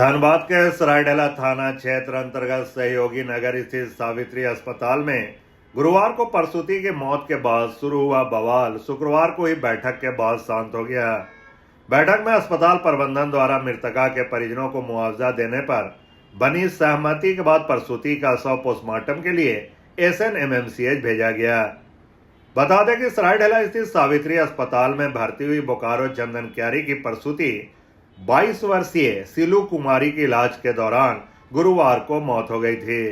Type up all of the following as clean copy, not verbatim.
धनबाद के सरायढेला थाना क्षेत्र अंतर्गत सहयोगी नगर स्थित सावित्री अस्पताल में गुरुवार को प्रसूति की मौत के बाद शुरू हुआ बवाल शुक्रवार को ही बैठक के बाद शांत हो गया। बैठक में अस्पताल प्रबंधन द्वारा मृतका के परिजनों को मुआवजा देने पर बनी सहमति के बाद प्रसूति का शव पोस्टमार्टम के लिए SNMMCH भेजा गया। बता दें कि सरायढेला स्थित सावित्री अस्पताल में भर्ती हुई बोकारो चंदन क्यारी की प्रसूति 22 वर्षीय सिलू कुमारी के इलाज के दौरान गुरुवार को मौत हो गई थी,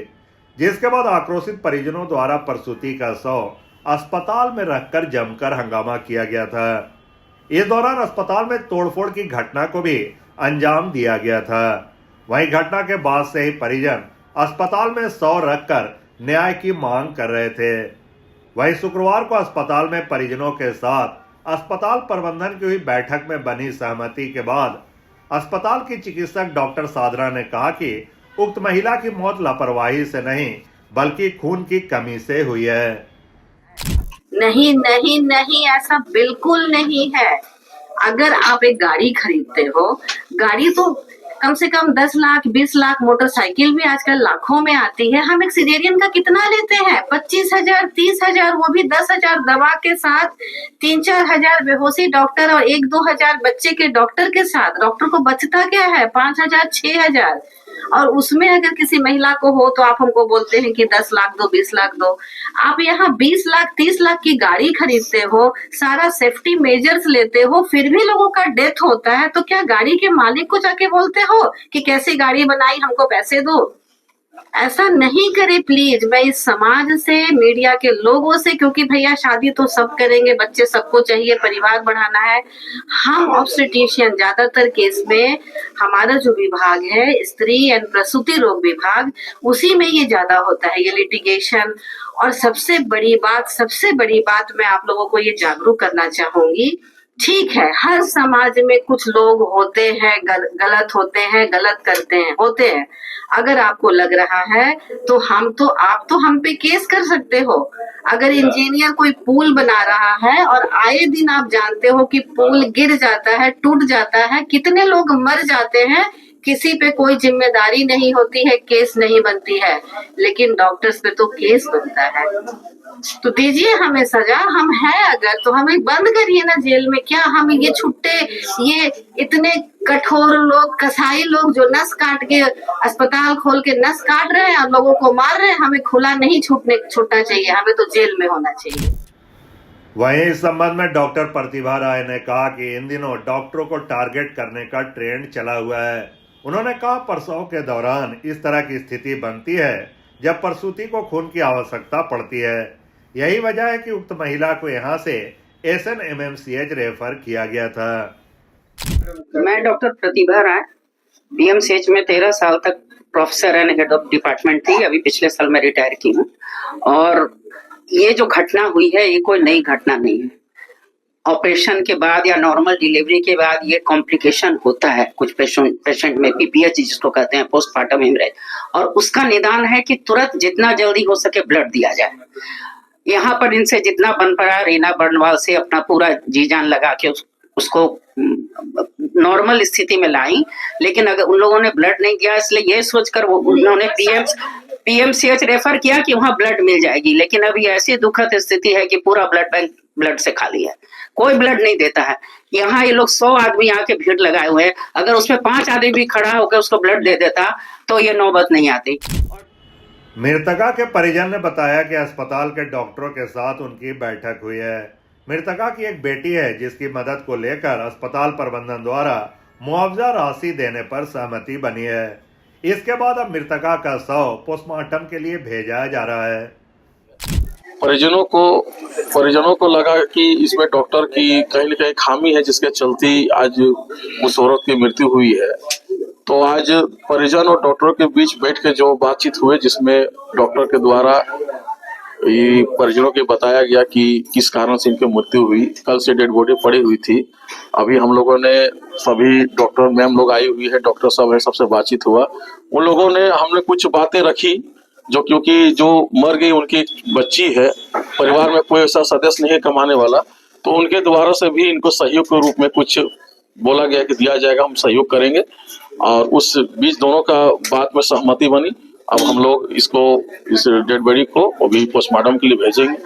जिसके बाद आक्रोशित परिजनों द्वारा प्रसूति का शव अस्पताल में रखकर जमकर हंगामा किया गया था। इस दौरान अस्पताल में तोड़फोड़ की घटना को भी अंजाम दिया गया था। वहीं घटना के बाद से ही परिजन अस्पताल में शव रखकर न्याय की मांग कर रहे थे। वहीं शुक्रवार को अस्पताल में परिजनों के साथ अस्पताल प्रबंधन की हुई बैठक में बनी सहमति के बाद अस्पताल की चिकित्सक डॉक्टर साधना ने कहा कि उक्त महिला की मौत लापरवाही से नहीं बल्कि खून की कमी से हुई है। नहीं नहीं नहीं, ऐसा बिल्कुल नहीं है। अगर आप एक गाड़ी खरीदते हो, गाड़ी तो कम से कम 10 लाख 20 लाख, मोटरसाइकिल भी आजकल लाखों में आती है। हम एक सिजेरियन का कितना लेते हैं? 25,000 30,000, वो भी 10,000 दवा के साथ, 3-4 हजार बेहोशी डॉक्टर और 1-2 हजार बच्चे के डॉक्टर के साथ। डॉक्टर को बचता क्या है? 5,000 6,000। और उसमें अगर किसी महिला को हो तो आप हमको बोलते हैं कि 10 लाख दो 20 लाख दो। आप यहाँ 20 लाख 30 लाख की गाड़ी खरीदते हो, सारा सेफ्टी मेजर्स लेते हो, फिर भी लोगों का डेथ होता है, तो क्या गाड़ी के मालिक को जाके बोलते हो कि कैसी गाड़ी बनाई, हमको पैसे दो? ऐसा नहीं करे प्लीज। मैं इस समाज से, मीडिया के लोगों से, क्योंकि भैया शादी तो सब करेंगे, बच्चे सबको चाहिए, परिवार बढ़ाना है। हम ऑब्स्टेट्रिशियन ज्यादातर केस में, हमारा जो विभाग है स्त्री एंड प्रसूति रोग विभाग, उसी में ये ज्यादा होता है, ये लिटिगेशन। और सबसे बड़ी बात मैं आप लोगों को ये जागरूक करना चाहूंगी। ठीक है, हर समाज में कुछ लोग होते हैं, गलत होते हैं, गलत करते हैं, होते हैं। अगर आपको लग रहा है तो आप तो हम पे केस कर सकते हो। अगर इंजीनियर कोई पुल बना रहा है और आए दिन आप जानते हो कि पुल गिर जाता है, टूट जाता है, कितने लोग मर जाते हैं, किसी पे कोई जिम्मेदारी नहीं होती है, केस नहीं बनती है, लेकिन डॉक्टर्स पे तो केस बनता है। तो दीजिए हमें सजा। हम हैं अगर तो हमें बंद करिए ना जेल में। क्या हम ये छुट्टे, ये इतने कठोर लोग, कसाई लोग जो नस काट के, अस्पताल खोल के नस काट रहे हैं और लोगों को मार रहे हैं, हमें खुला नहीं छूटना चाहिए, हमें तो जेल में होना चाहिए। वहीं इस संबंध में डॉक्टर प्रतिभा राय ने कहा कि इन दिनों डॉक्टरों को टारगेट करने का ट्रेंड चला हुआ है। उन्होंने कहा प्रसव के दौरान इस तरह की स्थिति बनती है जब प्रसूति को खून की आवश्यकता पड़ती है। यही वजह है कि उक्त महिला को यहां से SNMMCH रेफर किया गया था। मैं डॉक्टर प्रतिभा राय, BMCH में 13 साल तक professor and head of department थी। अभी पिछले साल मैं रिटायर की हूँ। और ये जो घटना हुई है ये कोई नई घटना नहीं है। ऑपरेशन के बाद या नॉर्मल डिलीवरी के बाद ये कॉम्प्लिकेशन होता है कुछ पेशेंट में, PPH जिसको कहते हैं, पोस्टमार्टम हेमरेज। और उसका निदान है कि तुरंत जितना जल्दी हो सके ब्लड दिया जाए। यहाँ पर इनसे जितना बन पड़ा, रीना बर्नवाल से अपना पूरा जी जान लगा के उसको नॉर्मल स्थिति में लाई, लेकिन अगर उन लोगों ने ब्लड नहीं दिया, इसलिए ये सोचकर उन्होंने PMCH रेफर किया कि वहाँ ब्लड मिल जाएगी। लेकिन अभी ऐसी दुखद स्थिति है कि पूरा ब्लड बैंक ब्लड से खाली है, कोई ब्लड नहीं देता है। यहाँ ये लोग 100 आदमी आके भीड़ लगाए हुए हैं, अगर उसमें 5 आदमी भी खड़ा होकर उसको ब्लड दे देता तो ये नौबत नहीं आती। मृतका के परिजन ने बताया कि अस्पताल के डॉक्टरों के साथ उनकी बैठक हुई है। मृतका की एक बेटी है जिसकी मदद को लेकर अस्पताल प्रबंधन द्वारा मुआवजा राशि देने पर सहमति बनी है। इसके बाद अब मृतका का शव पोस्टमार्टम के लिए भेजा जा रहा है। परिजनों को लगा कि इसमें डॉक्टर की कहीं न कहीं खामी है, जिसके चलते आज उस औरत की मृत्यु हुई है। तो आज परिजन और डॉक्टर के बीच बैठ के जो बातचीत हुए, जिसमें डॉक्टर के द्वारा ये परिजनों के बताया गया कि किस कारण से इनकी मृत्यु हुई। कल से डेड बॉडी पड़ी हुई थी। अभी हम लोगों ने सभी डॉक्टर मैम लोग आई हुई है, डॉक्टर साहब है, सबसे बातचीत हुआ। उन लोगों ने हमने कुछ बातें रखी जो, क्योंकि जो मर गई उनकी बच्ची है, परिवार में कोई ऐसा सदस्य नहीं है कमाने वाला, तो उनके द्वारा से भी इनको सहयोग के रूप में कुछ बोला गया कि दिया जाएगा, हम सहयोग करेंगे और उस बीच दोनों का बात में सहमति बनी। अब हम लोग इस डेड बॉडी को अभी पोस्टमार्टम के लिए भेजेंगे।